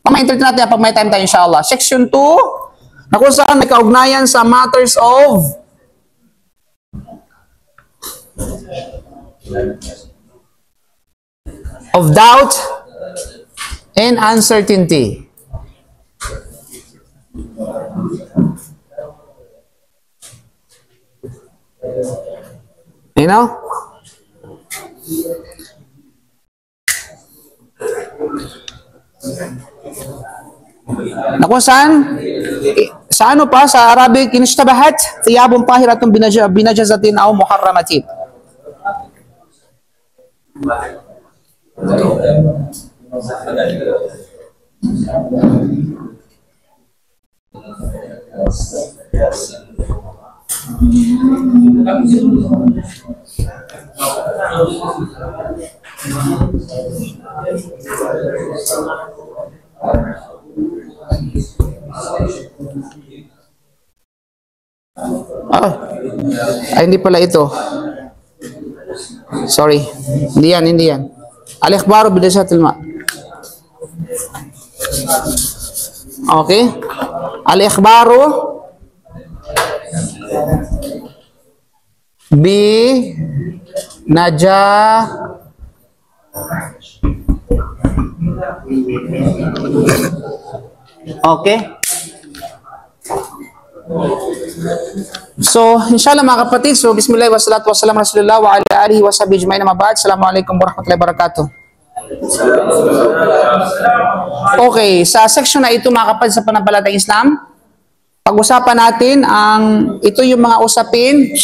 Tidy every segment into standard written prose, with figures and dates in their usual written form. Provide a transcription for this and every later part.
Pamainterpret natin pag may time tayo inshallah. Section 2, na kung saan may kaugnayan sa matters of doubt and uncertainty. You know? Na kung saan, sa ano pa, sa Arabic, inishtabahat, thiyabun tahiratun binajazatin aw muharramatin. Ay, hindi pala ito. Sorry. Hindi yan. Al-ikhbaru bidasatil ma. Okay. Al-ikhbaru bi Okay. So, inshallah mga kapatid, so bismillah wa salatu wa salam rasulullah wa ala alihi wa sahbihi ajma'in amma ba'd. Assalamualaikum warahmatullahi wabarakatuh. Okay, sa section na ito mga kapatid sa pananampalatayang Islam, pag-usapan natin ito yung mga usapin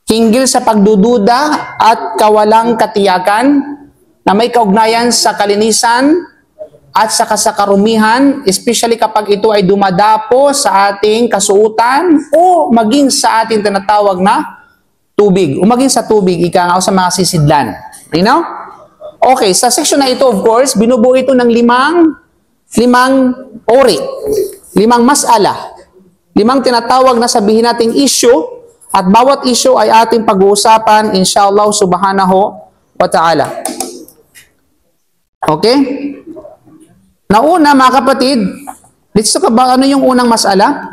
hinggil sa pagdududa at kawalang katiyakan na may kaugnayan sa kalinisan at saka sa karumihan, especially kapag ito ay dumadapo sa ating kasuutan o maging sa ating tinatawag na tubig, o maging sa tubig, ika nga, o sa mga sisidlan. You know? Okay, sa section na ito, of course, binubuo ito ng limang ori, limang mas'ala, limang tinatawag na sabihin nating issue, at bawat issue ay ating pag-uusapan, inshallah subhanahu wa ta'ala. Okay? Nauna, mga kapatid, let's talk about ano yung unang mas'ala.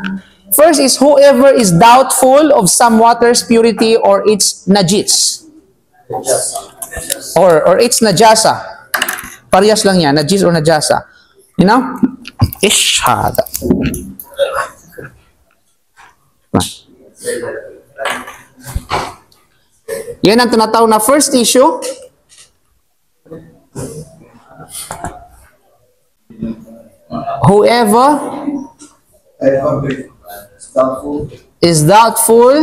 First is whoever is doubtful of some water's purity or its najis. Or its najasa. Parehas lang yan, najis or najasa. You know? Ishhada. Yan ang tinatawag na first issue. Whoever is doubtful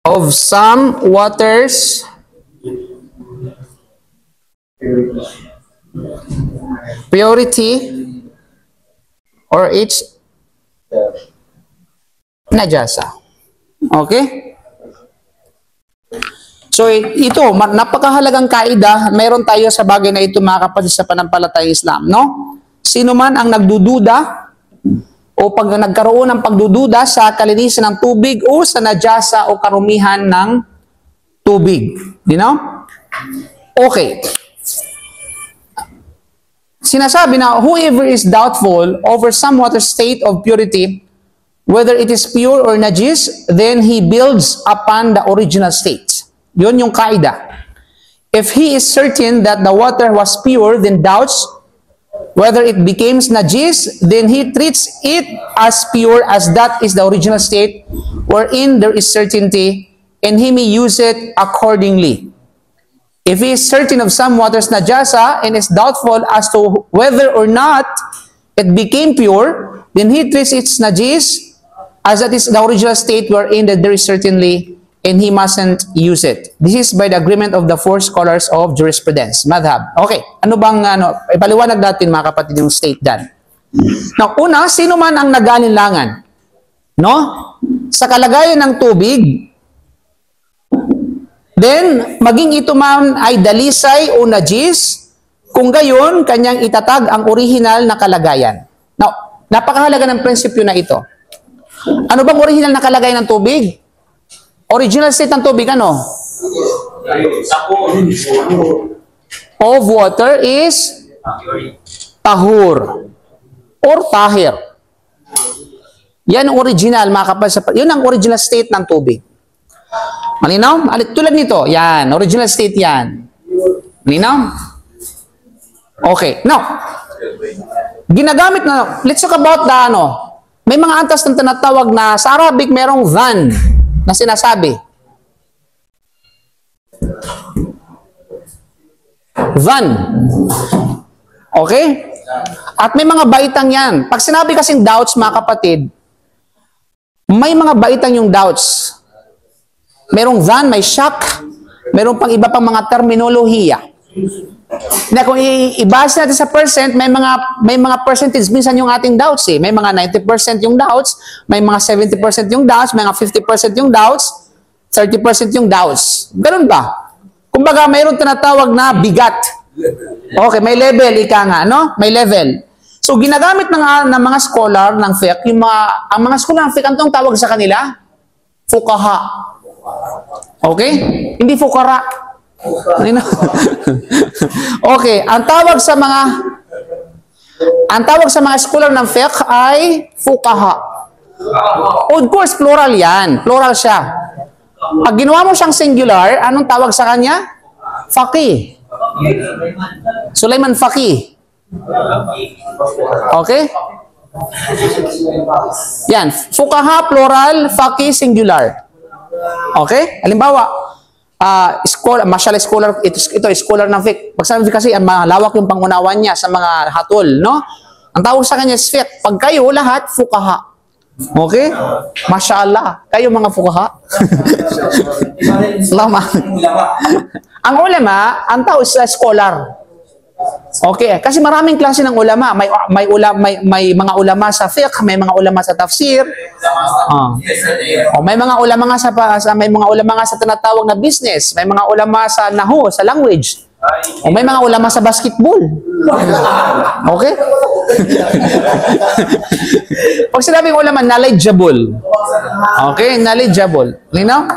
of some waters purity or its najasa. Okay? So, ito, napakahalagang kaida, mayroon tayo sa bagay na ito mga kapatid sa pananampalatayang Islam, no? Sino man ang nagdududa o pag nagkaroon ng pagdududa sa kalinisan ng tubig o sa najasa o karumihan ng tubig. You know? Okay. Sinasabi na, whoever is doubtful over some water state of purity, whether it is pure or najis, then he builds upon the original state. Yun yung kaida. If he is certain that the water was pure, then doubts whether it becomes najis, then he treats it as pure as that is the original state, wherein there is certainty, and he may use it accordingly. If he is certain of some water's najasa and is doubtful as to whether or not it became pure, then he treats its najis as that is the original state, wherein there is certainly, and he mustn't use it. This is by the agreement of the four scholars of jurisprudence, madhab. Okay, ano bang, ipaliwanag natin mga kapatid yung state dyan. Now, una, sino man ang nag-alinlangan, no? Sa kalagayan ng tubig, then, maging ito man ay dalisay o najis, kung gayon, kanyang itatag ang original na kalagayan. Now, napakahalaga ng prinsipyo na ito. Ano bang original na kalagayan ng tubig? Original state ng tubig, ano? of water is tahur or tahir. Yan ang original, mga kapatid. Yun ang original state ng tubig. Malinaw? Tulad nito, yan. Original state yan. Malinaw? Okay. Now, ginagamit na, let's talk about the, may mga antas na tinatawag na, sa Arabic, merong dhan na sinasabi. Dhan. Okay? At may mga baitang yan. Pag sinabi kasing doubts, mga kapatid, may mga baitang yung doubts. Merong dhan, may shock, merong pang iba pang mga terminolohiya. Na kung ibasa natin sa percent, may mga percentage minsan yung ating doubts eh. May mga 90% yung doubts, may mga 70% yung doubts, may mga 50% yung doubts, 30% yung doubts. Ganun ba? Kumbaga, mayroong tinatawag na bigat. Okay, may level, ika nga, no? May level. So, ginagamit ng mga scholar ng fiqh, ang mga scholar ng fiqh, ang tawag sa kanila? Fuqaha. Okay? Hindi fukara. Okay, ang tawag sa mga scholar ng fiqh ay fuqaha. Of course, plural yan. Plural siya. Pag ginawa mo siyang singular, anong tawag sa kanya? Faqih. Sulaiman Faqih. Okay? Yan. Fuqaha, plural, faqih, singular. Okay? Halimbawa, masyal scholar, ito scholar ng fiqh. Pag sabi kasi, malawak yung pangunawan niya sa mga hatol, no? Ang tawag sa kanya is fiqh. Pag kayo, lahat, fuqaha. Okay? Masyaallah. Kayo mga fuqaha. Lama. Ang ulama, ang tawag sa scholar. Okay, kasi maraming klase ng ulama. May mga ulama sa fiqh, may mga ulama sa tafsir. May mga ulama nga sa tinatawag na business, may mga ulama sa nahu, sa language. May mga ulama sa basketball. Okay? Pag sinabing ulama, knowledgeable. Okay, knowledgeable. Linaw?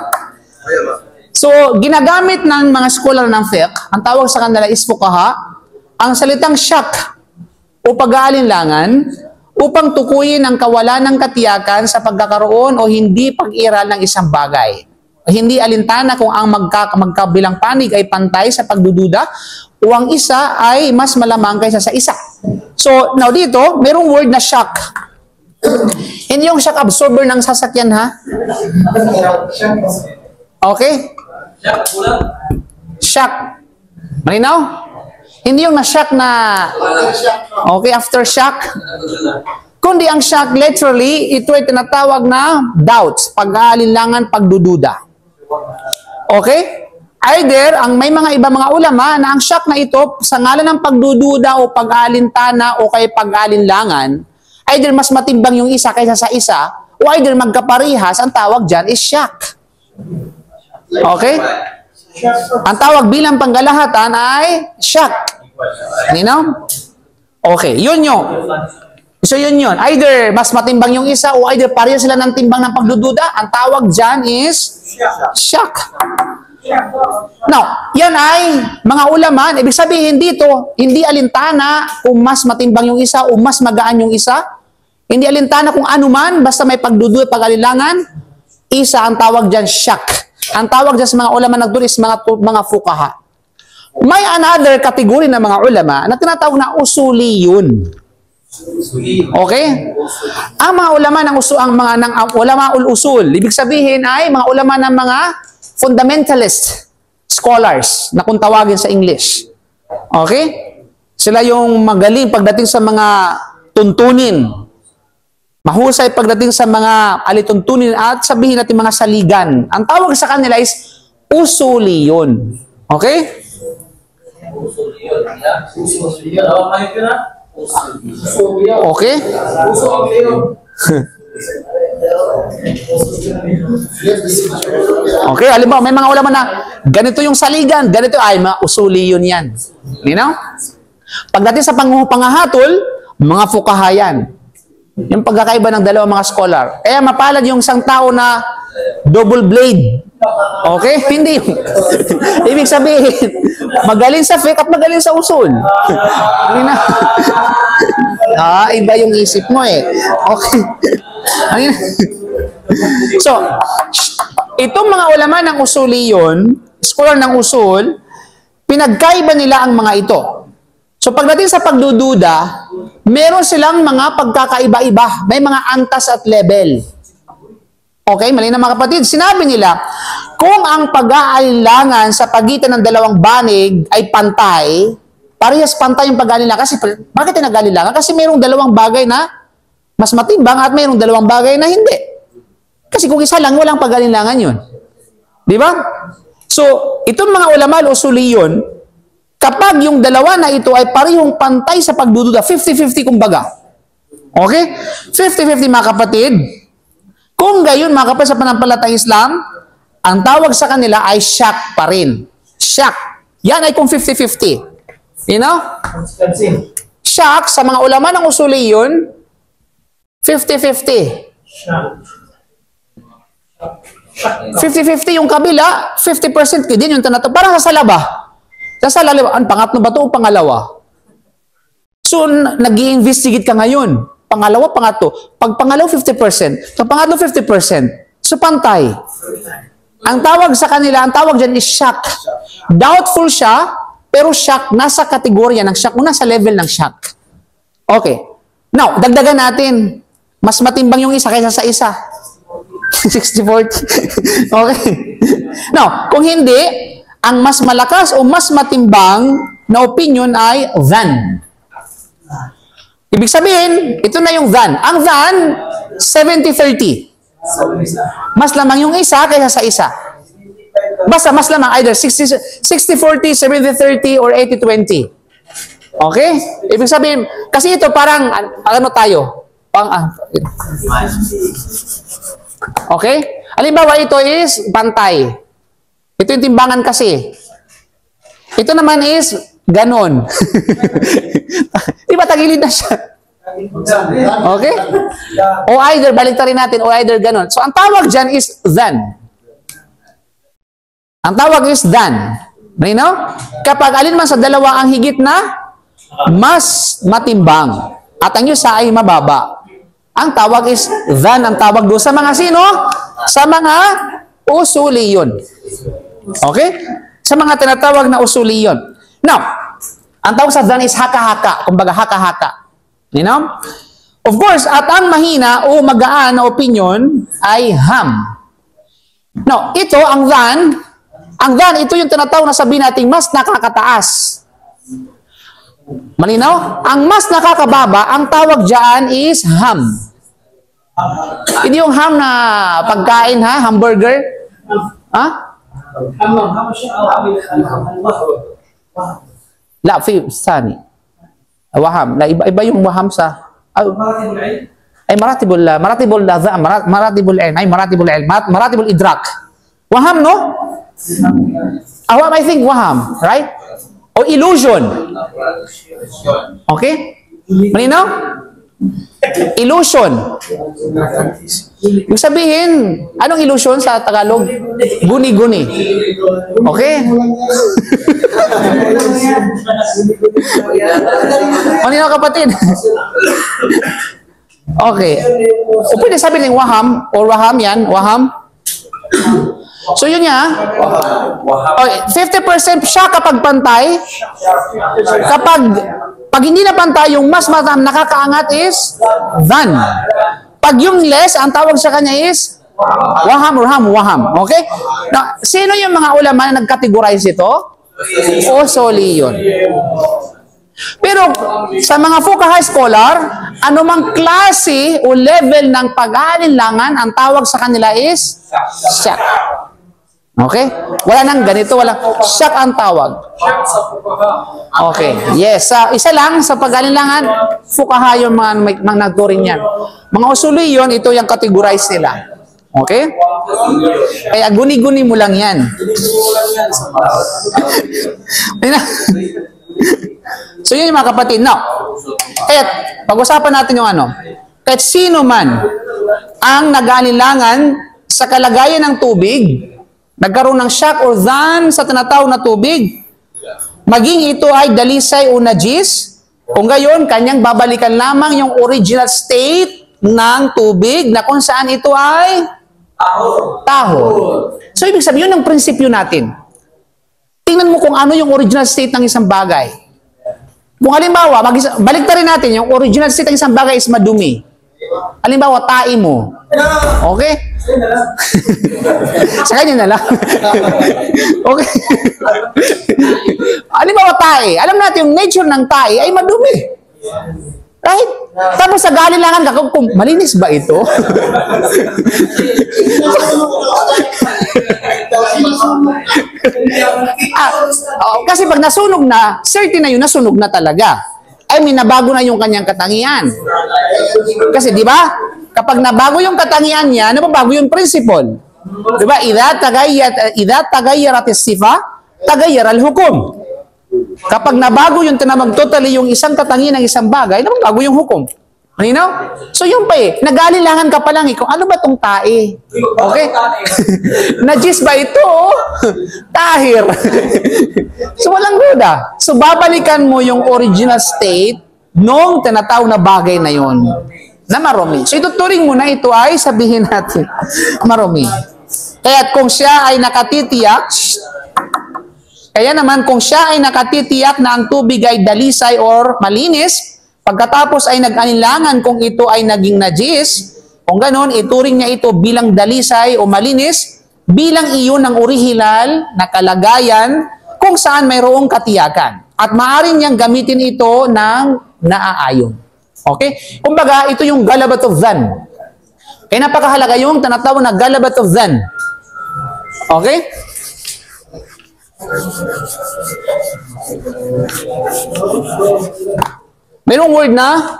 So, ginagamit ng mga scholar ng fiqh, ang tawag sa kanila is fuqaha, ang salitang syak o pag-aalinlangan upang tukuyin ang kawalan ng katiyakan sa pagkakaroon o hindi pag-iral ng isang bagay. Hindi alintana kung ang magkabilang panig ay pantay sa pagdududa o ang isa ay mas malamang kaysa sa isa. So, now dito, mayroong word na shock. Hindi yung shock absorber ng sasakyan, ha? Okay? Shock. Malinaw? Hindi yung na-shock na, okay, aftershock. Kundi ang shock, literally, ito ay tinatawag na doubts, pag-aalinlangan, pagdududa. Okay? Either, may mga iba mga ulama na ang shock na ito, sa ngalan ng pagdududa o pag-aalintana o kay pag-aalinlangan, either mas matimbang yung isa kaysa sa isa, o either magkaparihas, ang tawag dyan is shock. Okay? Ang tawag bilang panggalahatan ay shock. Nino? Okay, yun yun. So yun yun. Either mas matimbang yung isa o either pareho sila ng timbang ng pagdududa, ang tawag dyan is shock. Now, yan ay mga ulama, ibig sabihin dito, hindi alintana kung mas matimbang yung isa o mas magaan yung isa. Hindi alintana kung ano man, basta may pagdududa, pag-alilangan, isa ang tawag dyan shock. Ang tawag dyan sa mga ulama nagdun is mga fuqaha. May another category ng mga ulama na tinatawag na usuliyun. Okay? Ang mga ulama ng ulama ul-usul, ibig sabihin ay mga ulama ng mga fundamentalist scholars na kung tawagin sa English. Okay? Sila yung magaling pagdating sa mga tuntunin. Mahusay pagdating sa mga alituntunin at sabihin natin mga saligan. Ang tawag sa kanila is usuliyun. Okay? Okay? Okay, alam mo, may mga ulama na ganito yung saligan, ganito ay mga usuliyun yan. You know? Pagdating sa pangahatol, mga fuqaha yan. Yung pagkakaiba ng dalawang mga scholar. Kaya mapalad yung isang tao na double blade. Okay? Hindi yung... Ibig sabihin, magaling sa fiqh at magaling sa usul. Hindi na. Iba yung isip mo eh. Okay. So, itong mga ulama ng usuliyon, scholar ng usul, pinagkaiba nila ang mga ito. So, pagdating sa pagdududa, meron silang mga pagkakaiba-iba. May mga antas at level. Okay, mali na mga kapatid. Sinabi nila, kung ang pag-aalinlangan sa pagitan ng dalawang banig ay pantay, parehas pantay yung pag-aalinlangan. Kasi, bakit yung nag-aalinlangan? Kasi mayroong dalawang bagay na mas matimbang at mayroong dalawang bagay na hindi. Kasi kung isa lang, walang pag-aalinlangan yun. Di ba? So, itong mga ulama usuliyon, kapag yung dalawa na ito ay parehong pantay sa pagdududa, 50-50 kumbaga. Okay? 50-50 mga kapatid. Kung gayon mga kapatid sa panampalatayang Islam, ang tawag sa kanila ay shak pa rin. Shak. Yan ay kung 50-50. You know? Shak, sa mga ulama ng usuliyon, 50-50. 50-50 yung kabila, 50% din yung tanato. Parang sa salaba. Sa salaba, ang pangatlo ba ito o pangalawa? So, nag-i-investigate ka ngayon. Pangalawa, pangatlo. Pag pangalawa, 50%. So, pangatlo, 50%. So, pantay. Ang tawag sa kanila, ang tawag dyan is shock. Doubtful siya, pero shock, nasa kategorya ng shock, o nasa level ng shock. Okay. Now, dagdagan natin. Mas matimbang yung isa kaysa sa isa. 60-40. Okay. Now, kung hindi, ang mas malakas o mas matimbang na opinion ay than. Ibig sabihin, ito na yung than. Ang than, 70-30. Mas lamang yung isa kaysa sa isa. Basta mas lamang, either 60-40, 70-30, or 80-20. Okay? Ibig sabihin, kasi ito parang, ano tayo? Okay? Halimbawa, ito is pantay. Ito yung timbangan kasi. Ito naman is ganon. Di ba tagilid na siya? Okay? O either, baliktarin natin, o either ganon. So, ang tawag dyan is than. Ang tawag is than. You know? Kapag alin man sa dalawa ang higit na, mas matimbang. At ang isa ay mababa. Ang tawag is than. Ang tawag doon sa mga sino? Sa mga usuliyon. Okay? Sa mga tinatawag na usuliyon. Now, ang tawag sa than is haka-haka. Kumbaga, haka-haka. You know? Of course, at ang mahina o magaan na opinion ay ham. Now, ito, ang than, ito yung tinatawag na sabihin natin mas nakakataas. Malinaw? Ang mas nakakababa, ang tawag dyan is ham. Hindi yung ham na pagkain, ha? Hamburger? Ha? La, sani. Waham. Iba yung waham sa... Ay, maratibul idrak. Waham, no? Awam, I think waham, right? O illusion. Okay? Malinaw? Illusion. Yung sabihin, anong illusion sa Tagalog? Guni-guni. Okay? Malinaw kapatid? Okay. O pwede sabihin ng waham, or waham yan, waham. So yun niya, okay, 50% siya kapag pantay. Pag hindi na pantay, yung mas nakakaangat is than. Pag yung less, ang tawag sa kanya is waham or waham. Okay? Now, sino yung mga ulama na nag-categorize ito? Usuliyon. Pero sa mga fuqaha scholar, anumang klase o level ng pag-aalinlangan, ang tawag sa kanila is shak. Okay? Wala nang ganito, walang shak ang tawag. Okay. Yes. Isa lang sa pag-aalinlangan, fuqaha yung mga nagturing yan. Mga usuliyon, ito yung categorize nila. Okay? Kaya guni-guni mo lang yan. So yun yung mga kapatid. Now, kaya pag-usapan natin yung ano. Kahit sino man ang nag-aalinlangan sa kalagayan ng tubig, nagkaroon ng shock or than sa tinatawag na tubig, maging ito ay dalisay o najis, kung gayon, kanyang babalikan lamang yung original state ng tubig na kung saan ito ay tahol. So, ibig sabihin, yun ang prinsipyo natin. Tingnan mo kung ano yung original state ng isang bagay. Kung halimbawa, balik rin natin, yung original state ng isang bagay is madumi. Halimbawa, tae mo. Okay? Sa kanya na lang. Okay. Halimbawa, tae. Alam natin, yung nature ng tae ay madumi. Right? Tapos sa galinlangan ka, kung malinis ba ito? Kasi pag nasunog na, certain na yun, nasunog na talaga. I mean, nabago na yung kanyang katangian. Kasi, di ba? Kapag nabago yung katangian niya, nababago yung principle. Di ba? Idha tagayyarat as-sifa, tagayyar al-hukum. Kapag nabago yung tinamag totally yung isang katangian ng isang bagay, nababago yung hukom. Malinaw? So yun pa eh, nag-aalilangan ka pa lang eh, kung ano ba tong tae? Okay? Najis ba ito? Tahir. So walang duda. So babalikan mo yung original state nung tinatawag na bagay na yon na marumi. So ituturing mo na ito ay sabihin natin marumi. Kaya kung siya ay nakatitiyak, kaya naman kung siya ay nakatitiyak na ang tubig ay dalisay or malinis, pagkatapos ay nag-anilangan kung ito ay naging najis, kung ganon, ituring niya ito bilang dalisay o malinis, bilang iyon ng orihinal na kalagayan kung saan mayroong katiyakan. At maaaring niyang gamitin ito ng naaayon. Okay? Kumbaga, ito yung galabat of dhan. Kaya napakahalaga yung tinatawag na galabat of dhan. Okay? Merong word na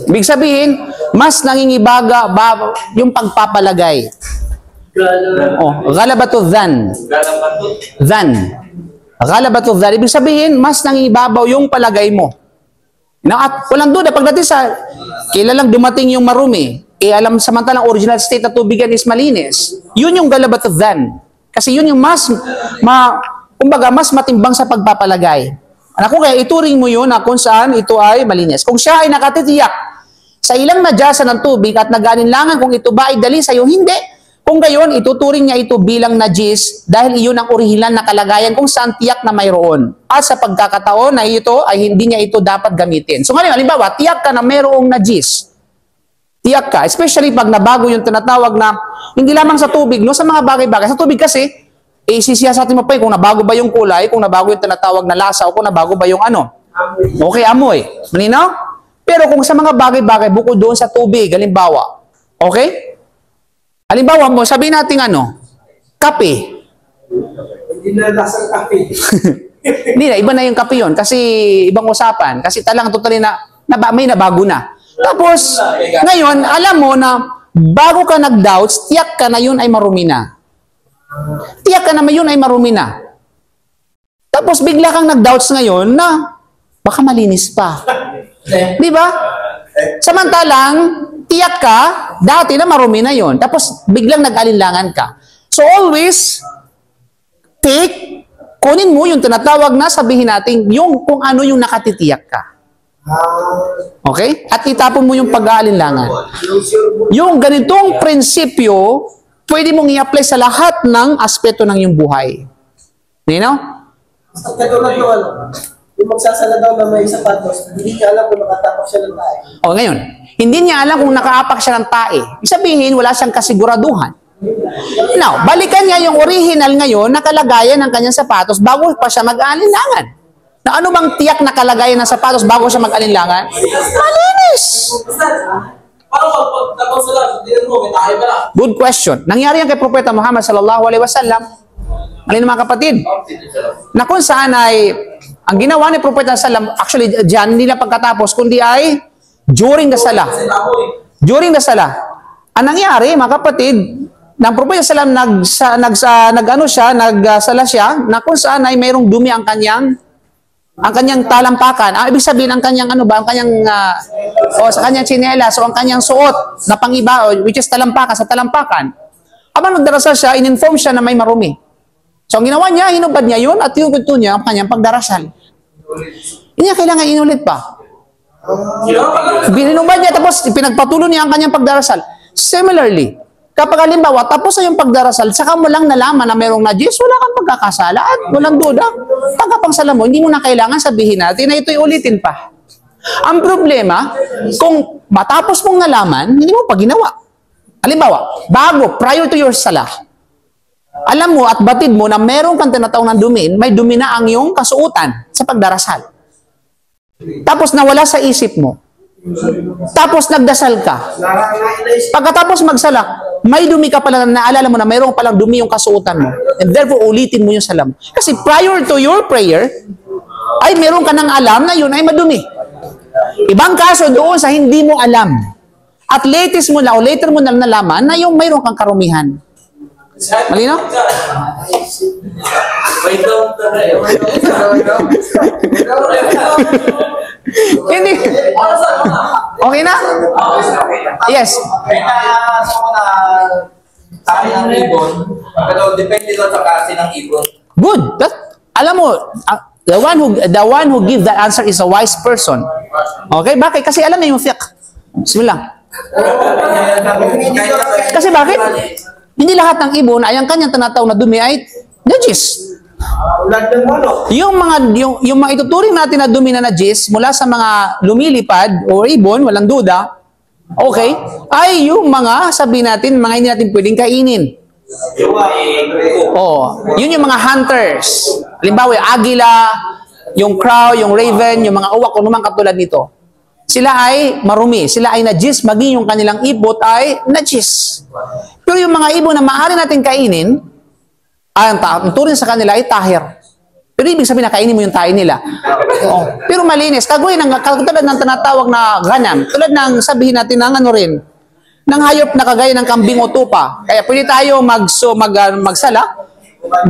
ibig sabihin, mas nangingibaga yung pagpapalagay. Galabatu dhan. Dhan. Galabatu dhan. Ibig sabihin, mas nangibabaw yung palagay mo. At walang duda, pagdating sa kilalang dumating yung marumi, alam samantalang original state na tubigan is malinis. Yun yung galabatu dhan. Kasi yun yung kumbaga, mas matimbang sa pagpapalagay. Kung kaya ituring mo yun na kung saan ito ay malinis. Kung siya ay nakatitiyak sa ilang nadyasan ng tubig at nag-alinlangan kung ito ba ay dalisay o hindi, kung gayon, ituturing niya ito bilang najis dahil iyon ang orihinal na kalagayan kung saan tiyak na mayroon. At sa pagkakataon na ito ay hindi niya ito dapat gamitin. So ngayon, halimbawa, tiyak ka na mayroong najis. Tiyak ka, especially pag nabago yung tinatawag na, hindi lamang sa tubig, no, sa mga bagay-bagay. Sa tubig kasi, isisiyasatin mo pa kung nabago ba yung kulay, kung nabago yung tinatawag na lasa, o kung nabago ba yung ano. Okay, amoy. Malinaw? Pero kung sa mga bagay-bagay, bukod doon sa tubig, halimbawa, okay? Halimbawa mo, sabihin natin kape. Hindi na lasang kape. Hindi na, iba na yung kape yun. Kasi ibang usapan. Kasi talang totally may nabago na. Tapos, ngayon, alam mo na bago ka nag-doubts, tiyak ka na yun ay marumi na. Tiyak ka na yun ay marumi na. Tapos bigla kang nag-doubts ngayon na baka malinis pa. Di ba? Samantalang, tiyak ka, dati na marumi na yon. Tapos, biglang nag-alinlangan ka. So, always, kunin mo yung tinatawag na sabihin natin, yung kung ano yung nakatitiyak ka. Okay? At itapon mo yung pag-aalinlangan. Yung ganitong prinsipyo, pwede mong i-apply sa lahat ng aspeto ng iyong buhay. You know? Katulad ng yung magsasala daw na may sapatos, hindi niya alam kung nakatapak siya ng tae. O ngayon, hindi niya alam kung nakaapak siya ng tae. Ibig sabihin, wala siyang kasiguraduhan. Now, balikan niya yung original ngayon na kalagayan ng kanyang sapatos bago pa siya mag-alinlangan. Na ano bang tiyak na kalagayan ng sapatos bago siya mag-alinlangan? Malinis! Good question. Nangyari yan kay Propeta Muhammad sallallahu alaihi wasallam. Alin mga kapatid? Na kung saan ay ang ginawa ni Propeta sallam, actually diyan hindi na pagkatapos kundi ay during the salah. During the salah. Ang nangyari mga kapatid, ng Propeta Salam nagsala siya na kung saan ay mayroong dumi ang kanyang talampakan. Ibig sabihin ang kanyang sa kanyang tsinelas o ang kanyang suot na pangiba which is talampakan sa talampakan. Habang nagdarasal siya, in-inform siya na may marumi. So ang ginawa niya, hinubad niya yun at hinubad niya ang kanyang pagdarasal. Hindi niya kailangan inulit pa. Hinubad niya tapos pinagpatuloy niya ang kanyang pagdarasal. Similarly, kapag halimbawa, tapos na yung pagdarasal, saka mo lang nalaman na mayroong najis, wala kang pagkakasala at walang duda. Pagkapangsala mo, hindi mo na kailangan sabihin natin na ito'y ulitin pa. Ang problema, kung matapos mong nalaman, hindi mo pa ginawa. Halimbawa, prior to your salah, alam mo at batid mo na meron kang tinatawag ng dumi, may dumi na ang iyong kasuotan sa pagdarasal. Tapos nawala sa isip mo. Tapos nagdasal ka. Pagkatapos magsala, may dumi ka pala na naalala mo na mayroong palang dumi yung kasuotan mo. And therefore, ulitin mo yung salam. Kasi prior to your prayer, ay meron ka nang alam na yun ay madumi. Ibang kaso doon sa hindi mo alam. At later mo na nalaman na yung mayroong kang karumihan. Malino? Hindi. Okay na? Yes. Ng ibon, pero depende doon sa klase ng ibon. Good. Alam mo, the one who give that answer is a wise person. Okay? Bakit? Kasi alam niya yung fiqh. Bismillah. Kasi bakit? Hindi lahat ng ibon ay ang kanyang tinatawag na dumi ay najis. Yung mga ituturing natin na dumi na najis mula sa mga lumilipad o ibon, walang duda, okay, ay yung mga, sabi natin, mga hindi natin pwedeng kainin. Yun yung mga hunters. Halimbawa, yung agila, yung crow, yung raven, yung mga uwak, kung naman katulad nito. Sila ay marumi, sila ay najis, maging yung kanilang ibot ay najis. Pero yung mga ibon na maaari natin kainin, ang turing sa kanila ay tahir. Pero ibig sabihin na kainin mo yung tayo nila. Pero malinis. Tulad ng tinatawag na ganam. Tulad ng sabihin natin ng ng hayop na kagaya ng kambing o tupa. Kaya pwede tayo magsala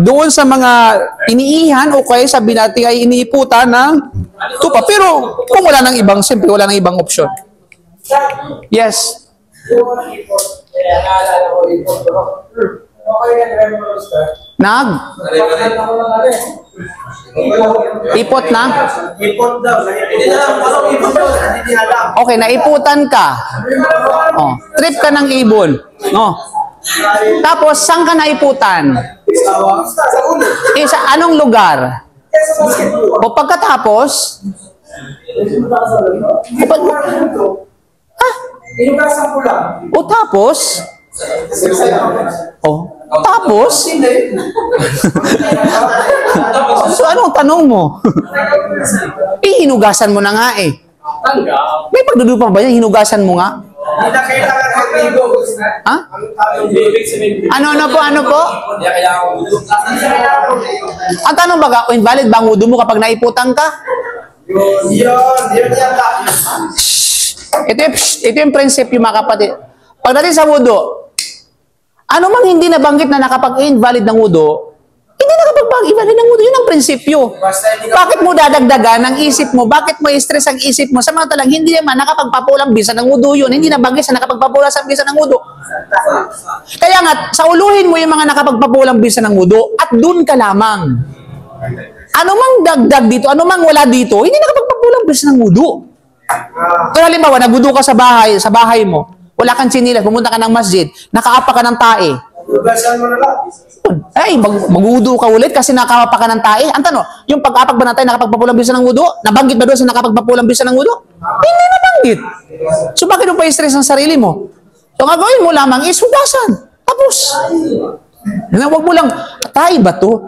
doon sa mga iniihan o kaya sabihin natin ay iniiputan ng tupa. Pero kung wala nang ibang, siyempre wala nang ibang option. Yes. Ipot na? Ipot daw. Okay, naiputan ka. Trip ka ng ibon. Tapos, saan ka naiputan? Sa anong lugar? O pagkatapos? O tapos? Tapos? So, anong tanong mo? Hinugasan mo na nga eh. May pagdudupa ba yan? Hinugasan mo nga? Hindi na kailangan mag-ligo. Ha? Ano po? Ang tanong baga, invalid ba ang wudu mo kapag naiputan ka? Yun yata. Ito yung prinsipyo mga kapatid. Pagdating sa wudu, ano mang hindi nabanggit na nakapag-invalid ng wudu, hindi nakapag-invalid ng wudu. Yun ang prinsipyo. Bakit mo dadagdagan ang isip mo? Bakit mo i-stress ang isip mo? Samantalang hindi naman nakapagpapulang bisa ng wudu yun. Hindi nabanggit sa nakapagpapulang bisa ng wudu. Kaya nga, sauluhin mo yung mga nakapagpapulang bisa ng wudu at dun ka lamang. Ano mang dagdag dito, ano mang wala dito, hindi nakapagpapulang bisa ng wudu. Kaya halimbawa, nagwudu ka sa bahay mo, wala kang sinilas, pumunta ka ng masjid, nakaapa ka ng tae. Hugasan mo na lang. Ay, mag-wudu ka ulit kasi nakaapa ka ng tae. Ang tanong, yung pag-apak ba ng tae, nakapagpapulang bisa ng wudu? Nabanggit ba doon sa nakapagpapulang bisa ng wudu? Hindi nabanggit. So, bakit mo pa i-stress ang sarili mo? So, ang gagawin mo lamang is hugasan. Tapos. Huwag mo lang, tae ba to?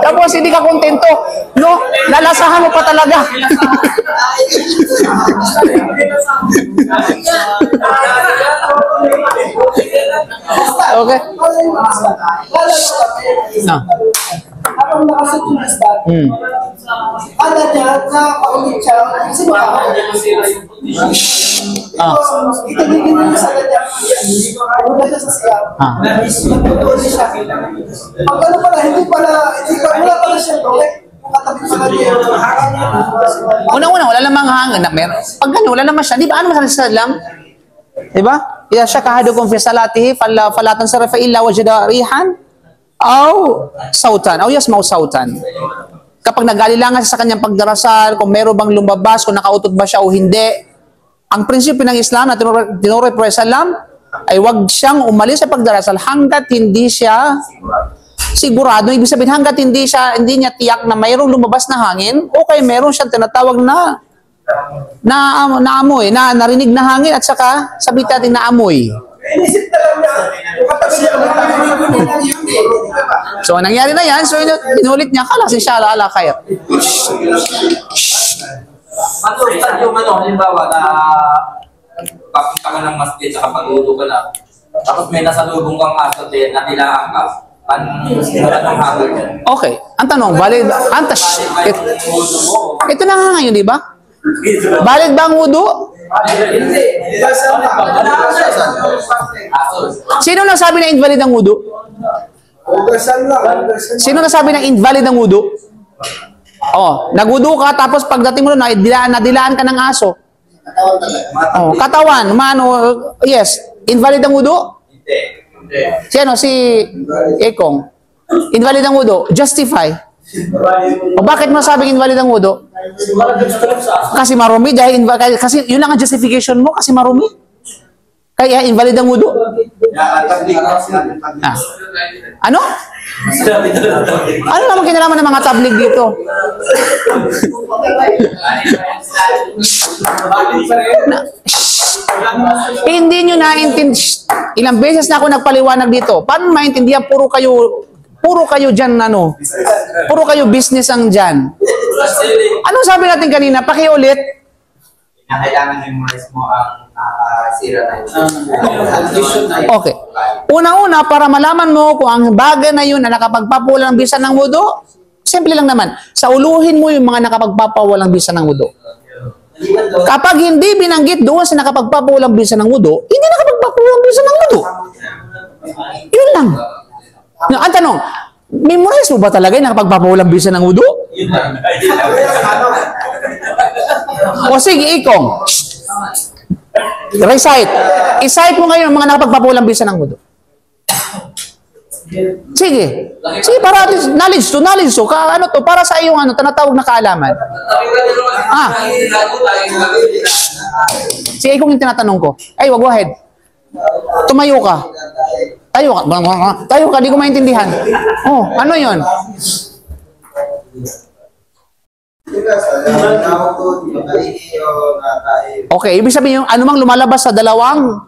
Tapos, hindi ka kontento. No? Lalasahan mo pa talaga. Okay. Habang nakasutulas Ala niya, nakakaulit siya. Kasi Ah. itigigil niya sa kanya. Wala siya sa siya. Ah. Nagtutuloy siya. Pag ano pala, hindi wala pala siya. Yung katabi sa kanya. Una-una, wala namang hangin na meron. Pag gano'n, wala naman siya. Di ba? Ano masabi sa Islam? Di ba? Ida siya kahadukum fi salatihi, falatan sa illa wajada rihan, aw sautan, aw yasmaw sautan. Kapag nag-alilangan siya sa kanyang pagdarasal, kung meron bang lumabas, kung nakautot ba siya o hindi, ang prinsipyo ng Islam na tinuro ni Prophet Sallam ay wag siyang umalis sa pagdarasal hanggat hindi siya sigurado. Ibig sabihin, hanggat hindi niya tiyak na mayroong lumabas na hangin, o kaya meron siyang tinatawag na amoy, na narinig na hangin at saka sabi natin na amoy. Inisip na lang niya. Yung katabi niya. So, nangyari na yan. So, inulit niya, kala si Shala ala khair. Matulad yung halimbawa na papunta ka ng masjid sa kapag-ulo ka na. Tapos may nasalubong kang aso din, natilaan ka. Anong habol yan? Okay. Ang tanong, valid, ito na nga ngayon, di ba? Valid ba ang wudu? Hindi. Sino nasabi na invalid ang wudu? Ugasan lang. Sino nasabi na invalid ang wudu? Oh, nagwudu ka tapos pagdating mo doon, nadilaan ka ng aso. Oh, katawan, yes. Invalid ang wudu? Hindi. Si Ekong. Invalid ang wudu. Justify. O bakit mo sabing invalid ang wudu? Kasi marumi, kasi yun lang ang justification mo, kasi marumi. Kaya invalid ang wudu. Ah. Ano? Ano naman kinalaman ng mga tablig dito? Hindi nyo naintindi. Ilang beses na ako nagpaliwanag dito. Paano maintindihan? Puro kayo dyan, puro kayo business ang dyan. Anong sabi natin kanina? Pakiulit. Kailangan memorize mo ang sira na yun. Okay. Una-una, para malaman mo kung ang bagay na yun na nakapagpapawalang bisa ng wudu, simple lang naman. Sauluhin mo yung mga nakapagpapawalang bisa ng wudu. Kapag hindi binanggit doon sa nakapagpapawalang bisa ng wudu, hindi nakapagpapawalang bisa ng wudu. Yun lang. Ang tanong, memorize mo ba talaga yung nakapagpapawalang bisa ng wudu? O sige, Ikong. Recite. I-cite mo ngayon ang mga nakapagpapawalang bisa ng wudu. Sige. Sige, para at least, knowledge to. Ano to? Para sa iyong tinatawag na kaalaman. Sige, Ikong yung tinatanong ko. Ay, wag, go ahead. Tumayo ka. Tayo ka, di ko maintindihan. Oh, ano yun? Okay, ibig sabihin yung anumang lumalabas sa dalawang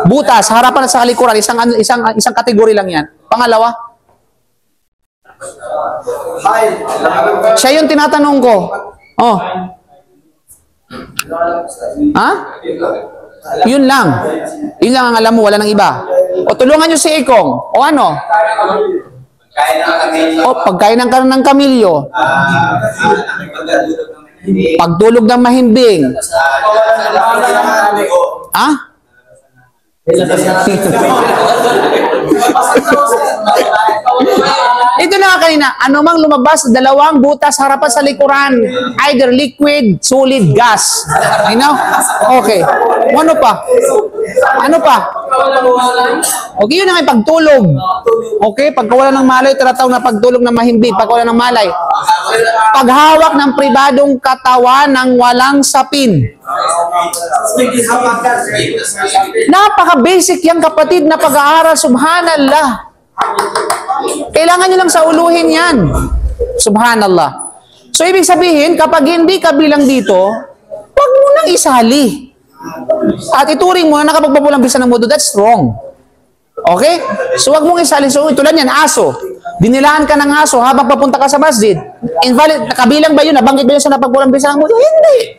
butas, sa harapan at sa kalikuran, isang kategory lang yan. Pangalawa? Siya yung tinatanong ko. Oh. Ha? Yun lang. Yun lang ang alam mo, wala nang iba. O tulungan nyo si Ikong. O ano? O pagkain ng karne ng kamilyo. Pagtulog ng mahimbing. Ha? Ito na kanina, anumang lumabas sa dalawang butas harapan sa likuran, either liquid, solid, gas. You know? Okay. Ano pa? Ano pa? Okay, yun na nga pagtulog. Okay, pagkawala ng malay, tinatawag na pagtulog ng mahimbing, pagkawala ng malay. Paghawak ng pribadong katawan ng walang sapin. Napaka-basic yan, kapatid, na pag-aaral. Subhanallah. Kailangan nyo lang sauluhin yan. Subhanallah. So, ibig sabihin, kapag hindi ka bilang dito, huwag mo nang isali. At ituring mo na nakapagpapulang bisa ng wudu, that's wrong. Okay? So, huwag mong isali. So, tulad yan, aso. Dinilaan ka ng aso habang papunta ka sa masjid. Invalid, kabilang ba yun? Nabanggit ba yun sa napagpulang bisa ng wudu? Hindi.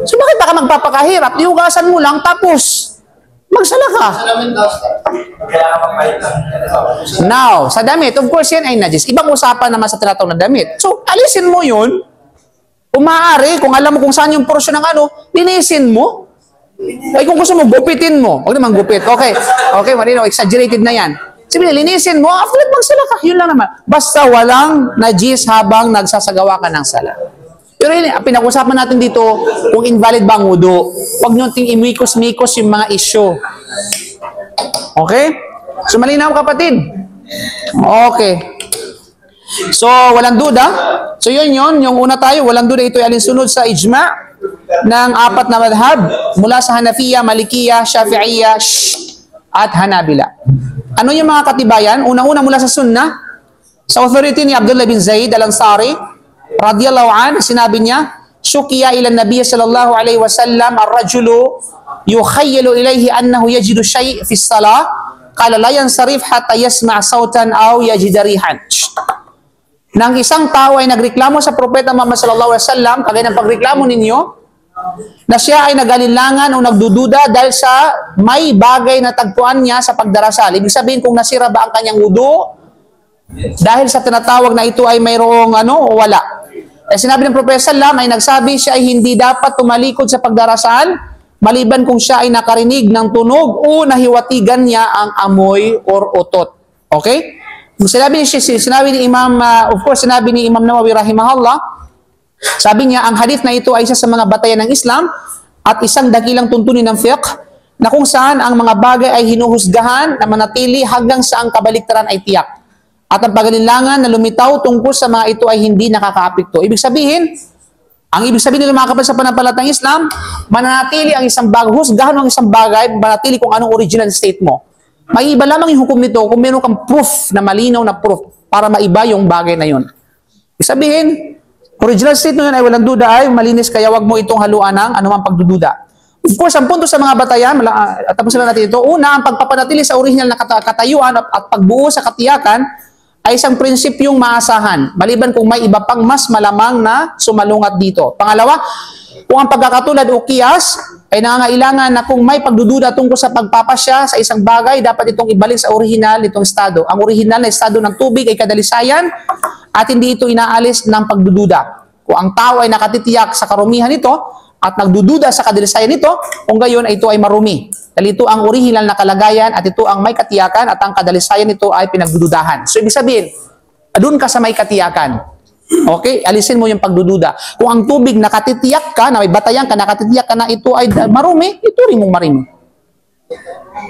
So, bakit baka magpapakahirap? Iugasan mo lang, tapos. magsala ka. Kaya kapapahit lang. Now, sa damit, of course yan ay najis. Ibang usapan naman sa tinatawag na damit. So, alisin mo yun. Kung maaari, kung alam mo kung saan yung portion ng ano, linisin mo. Ay kung gusto mo, gupitin mo. Huwag naman gupit. Okay. Okay, marino, exaggerated na yan. Sabi linisin mo, after that, magsala ka. Yun lang naman. Basta walang najis habang nagsasagawa ka ng sala. Pero yun, pinag-usapan natin dito kung invalid ba ang wudu. Huwag nyo ting imikos-mikos yung mga issue. Okay? So, malinaw kapatid? Okay. So, walang duda. So, yun. Yung una tayo, walang duda ito ay alinsunod sa ijma' ng apat na madhab mula sa Hanafiya, Malikiya, Shafi'iyya, at Hanabila. Ano yung mga katibayan? Una-una mula sa sunnah, sa authority ni Abdullah bin Zaid al-Ansari, radiyallahu an, sinabi niya, syukiya ila Nabiya sallallahu alaihi wasallam, ar-rajulu yukhayyalu ilayhi annahu yajidu shay' fi salah, qala la yansarif hatta yasma' sautan aw yajida rihan. Nang isang tao ay nagreklamo sa propeta Muhammad sallallahu alaihi wasallam, kagaya ng pagreklamo ninyo, na siya ay nagalinlangan o nagdududa dahil sa may bagay na tagpuan niya sa pagdarasal. Ibig sabihin kung nasira ba ang kanyang wudu dahil sa tinatawag na ito ay mayroong o wala. Sinabi ng propeta sallam ay nagsabi siya ay hindi dapat tumalikod sa pagdarasal maliban kung siya ay nakarinig ng tunog o nahiwatigan niya ang amoy or utot. Okay? Sinabi ni Imam, of course, sinabi ni Imam Nawawi rahimahullah, sabi niya, ang hadith na ito ay isa sa mga batayan ng Islam at isang dakilang tuntunin ng fiqh na kung saan ang mga bagay ay hinuhusgahan na manatili hanggang sa ang kabaliktaran ay tiyak. At ang pagalinlangan na lumitaw tungkol sa mga ito ay hindi nakakaapekto. Ibig sabihin nila mga kapatid sa panampalatang Islam, mananatili ang isang bagay, husgahan ang isang bagay, manatili kung anong original state mo. May iba lamang yung hukom nito kung meron kang proof na malinaw na proof para maiba yung bagay na yun. Ibig sabihin, original state mo yun ay walang duda ay malinis kaya wag mo itong haluan ng anumang pagdududa. Of course, ang punto sa mga batayan, tapos na natin ito, una, ang pagpapanatili sa original na katayuan at pagbuo sa katiyakan ay isang prinsipyong maasahan, maliban kung may iba pang mas malamang na sumalungat dito. Pangalawa, kung ang pagkakatulad o kiyas ay nangangailangan na kung may pagdududa tungkol sa pagpapasya sa isang bagay, dapat itong ibalik sa original nitong estado. Ang original na estado ng tubig ay kadalisayan at hindi ito inaalis ng pagdududa. Kung ang tao ay nakatitiyak sa karumihan nito at nagdududa sa kadalisayan nito, kung gayon ay ito ay marumi. Dahil ito ang original na kalagayan at ito ang may katiyakan at ang kadalisayan nito ay pinagdududahan. So, ibig sabihin, doon ka sa may katiyakan. Okay? Alisin mo yung pagdududa. Kung ang tubig nakatitiyak ka, na may batayan ka, nakatitiyak ka na ito ay marumi, ituring mong marumi.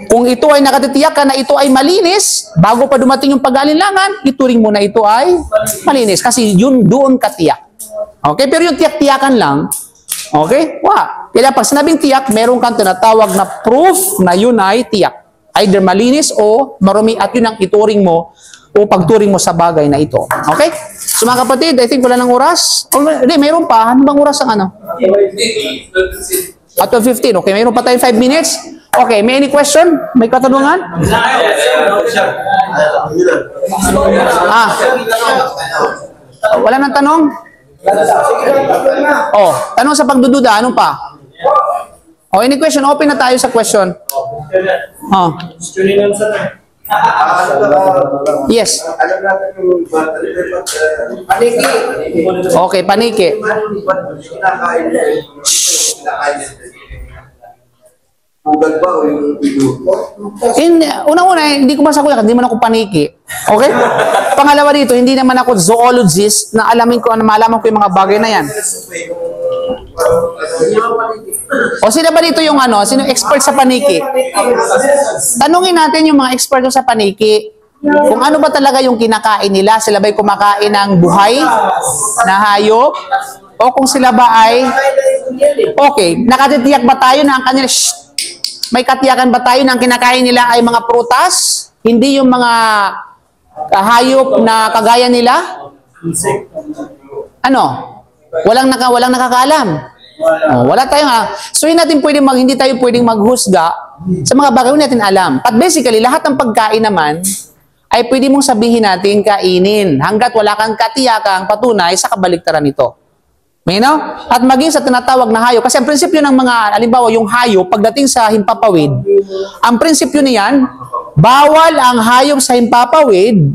Kung ito ay nakatitiyak ka na ito ay malinis, bago pa dumating yung pag-alinlangan, ituring mo na ito ay malinis. Kasi yun doon katiyak. Okay? Pero yung tiyak-tiyakan lang, okay? Kaya pag sinabing tiyak, meron kang tinatawag na proof na yun ay tiyak. Either malinis o marumi at yun ang ituring mo o pagturing mo sa bagay na ito. Okay? So mga kapatid, I think wala ng oras. Hindi, mayroon pa. Ano bang oras ang ano? At 12:15. Okay, mayroon pa tayong 5 minutes. Okay, may any question? May katanungan? Wala nang tanong? Tanong sa pagdududa. Ano pa? Any question? Open na tayo sa question. Yes. Paniki. Okay, paniki. Ugal ba o yung Una-una, hindi ko masakuya, hindi man ako paniki. Okay? Pangalawa dito, hindi naman ako zoologist na malaman ko yung mga bagay na yan. O sino ba dito yung sino expert sa paniki? Tanungin natin yung mga expert sa paniki. Kung ano ba talaga yung kinakain nila, sila ba'y kumakain ng buhay na hayop? O kung sila ba ay okay, nakatitiyak ba tayo na ang kanila may katiyakan ba tayo na ang kinakain nila ay mga prutas? Hindi yung mga hayop na kagaya nila? Walang nakakaalam. Wala tayong so hindi tayo pwedeng maghusga sa mga bagay na natin alam. But basically, lahat ng pagkain naman ay pwede mong sabihin natin kainin hanggat wala kang katiyakang patunay sa kabaliktaran nito. Malinaw? At maging sa tinatawag na hayop. Kasi ang prinsipyo ng mga, halimbawa yung hayop, pagdating sa himpapawid, ang prinsipyo niyan, bawal ang hayop sa himpapawid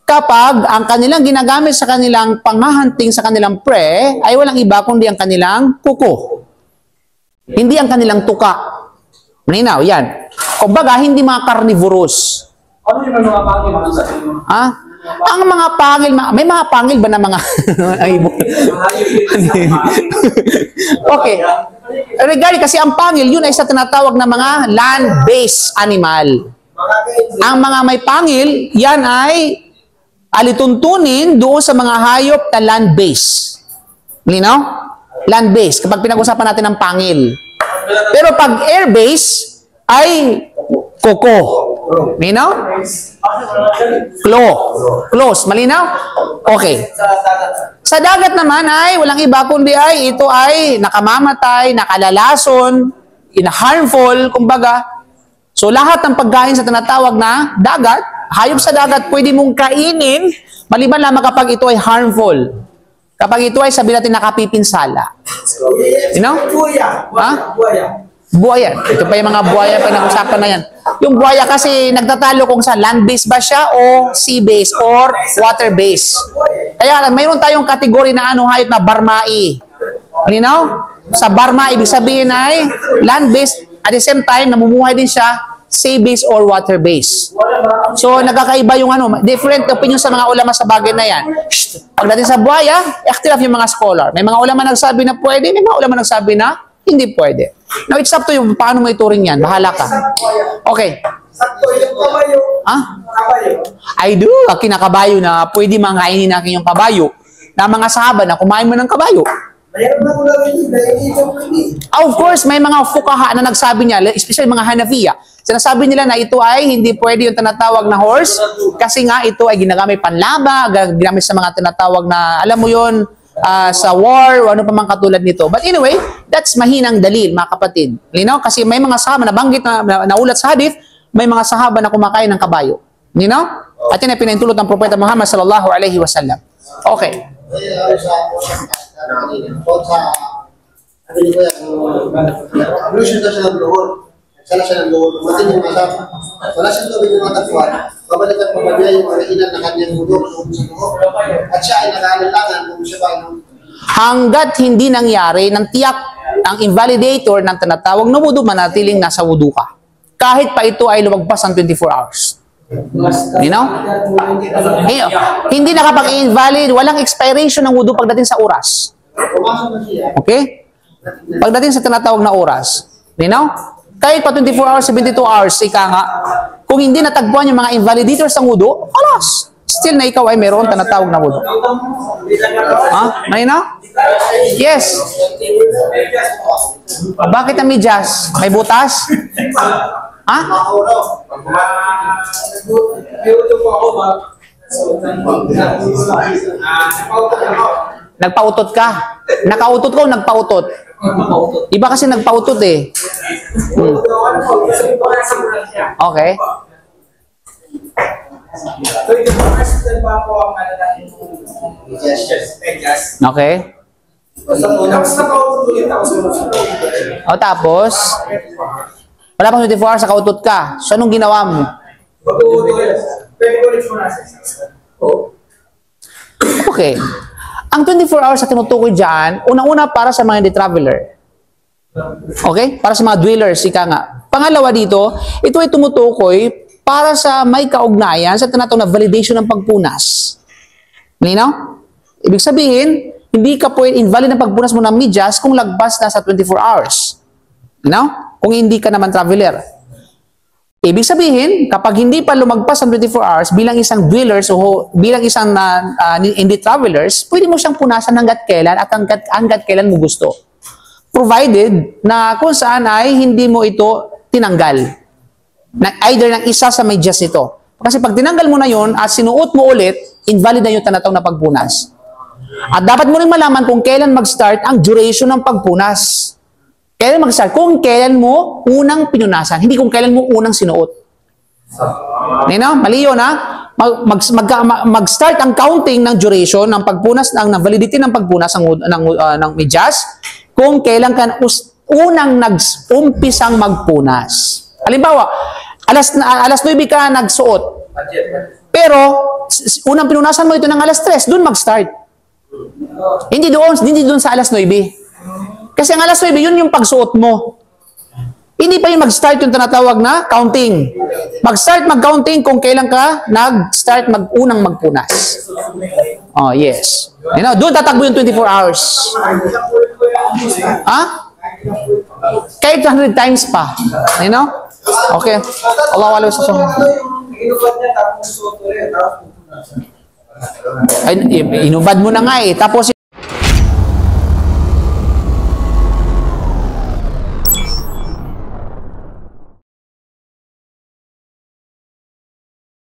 kapag ang kanilang ginagamit sa kanilang panghahunting sa kanilang pre ay walang iba kundi ang kanilang kuko. Hindi ang kanilang tuka. Malinaw, yan. Kumbaga, hindi mga carnivorous. Ano yung mga pangil mo sa inyo? Ha? Ang mga pangil, may mga pangil ba na mga ay, okay. Regarding kasi ang pangil, yun ay sa tinatawag na mga land-based animal. Ang mga may pangil, yan ay alituntunin doon sa mga hayop na land-based. Malinaw? Land-based, kapag pinag-usapan natin ng pangil. Pero pag air-based, ay koko. Malinaw? Close. Malinaw? Okay. Sa dagat naman ay walang iba kundi ay ito ay nakamamatay, nakalalason, harmful, kumbaga. So lahat ng pagkain sa tinatawag na dagat, hayop sa dagat, pwede mong kainin, maliban lamang kapag ito ay harmful. Kapag ito ay sabi natin nakapipinsala. You know? Buaya. Buaya. Ito pa yung mga buaya pa nag-usapan na yan. Yung buaya kasi nagtatalo kung sa land-based ba siya o sea-based or water-based. Kaya mayroon tayong kategory na hayop na barmai. You know? Sa barma, ibig sabihin ay land-based, at the same time, namumuhay din siya sea-based or water-based. So, nagkakaiba yung different opinion sa mga ulama sa bagay na yan. Pagdating sa buaya, ikhtilaf yung mga scholar. May mga ulama nagsabi na pwede, may mga ulama nagsabi na hindi pwede. Now, it's up to you. Paano mo ituring yan? Bahala ka. Okay. Sakto yung kabayo. Ha? Kabayo. I do. Kinakabayo na pwede mangkainin natin yung kabayo. Na mga sahaba na kumain mo ng kabayo. Mayroon na mula rin dahil ito pwede. Of course, may mga fukaha na nagsabi niya, especially mga Hanafiya. Sinasabi nila na ito ay hindi pwede yung tinatawag na horse kasi nga ito ay ginagamit panlaba, ginamit sa mga tinatawag na, alam mo yon sa war o ano pa mang katulad nito. But anyway, that's mahinang dalil, mga kapatid. You know? Kasi may mga sahaba na banggit na naulat sa hadith, may mga sahaba na kumakain ng kabayo. You know? At yun ay pinahintulot ng Propeta Muhammad sallallahu alaihi wasallam. Okay. Ablution daw siya ng luhod. Sala siya ng luhod. Matin yung asap. Wala siyang tubig yung matagpuan. Babalikan pa ba niya yung kainan na kanyang mudo sa luhod. At siya ay nag-aalangan kung siya ba yung... Hanggat hindi nangyari ng tiyak ang invalidator ng tinatawag na wudu, manatiling nasa wudu ka. Kahit pa ito ay lumagpas ng 24 hours. You know? Hindi nakapag-invalid, walang expiration ng wudu pagdating sa oras. Okay? Pagdating sa tinatawag na oras. You know? Kahit pa 24 hours, 72 hours, ika nga, kung hindi natagpuan yung mga invalidators ng wudu, alas, still na ikaw ay meron tinatawag na wudu. Ha? May na? Yes. Bakit na medyas? May butas? Ha? Nagpautot ka? Nakautot ko o nagpautot? Iba kasi nagpautot eh. Okay. Okay. O tapos, wala pang 24 hours, nakautot ka. So, anong ginawa mo? Okay. Ang 24 hours na tinutukoy dyan, unang-una para sa mga hindi traveler. Okay? Para sa mga dwellers, ika nga. Pangalawa dito, ito ay tumutukoy para sa may kaugnayan sa tinatawag na validation ng pagpunas. Malinaw? Ibig sabihin, hindi ka pwede invalid ng pagpunas mo ng medyas kung lagpas na sa 24 hours. Malinaw? Kung hindi ka naman traveler. Ibig sabihin, kapag hindi pa lumagpas ang 24 hours, bilang isang dwellers o bilang isang hindi travelers, pwede mo siyang punasan hanggat kailan at hanggat kailan mo gusto. Provided na kung saan ay hindi mo ito tinanggal. Either ng isa sa medyas nito. Kasi pag tinanggal mo na yon at sinuot mo ulit, invalid na yung tinatawag na pagpunas. At dapat mo rin malaman kung kailan mag-start ang duration ng pagpunas. Kailan mag-start? Kung kailan mo unang pinunasan, hindi kung kailan mo unang sinuot. Nino? Mali yun, ha? mag-start ang counting ng duration ng pagpunas ng validity ng pagpunas ng medyas kung kailan ka unang nag-umpisang magpunas. Halimbawa, alas 9 ka nagsuot. Pero unang pinunasan mo ito ng alas 3, doon mag-start. Hindi doon sa alas 9. Kasi ang alas 9 yun yung pagsuot mo. Hindi pa yung mag-start yung tinatawag na counting. Mag-start mag-counting kung kailan ka nag-start unang magpunas. Oh, yes. You know, doon tatakbo yung 24 hours. Ha? Kahit 100 times pa. You know? Okay. Allah wala sa Yung inubad niya, tapos suot ulit, tapos Ay, inubad mo na nga eh. Tapos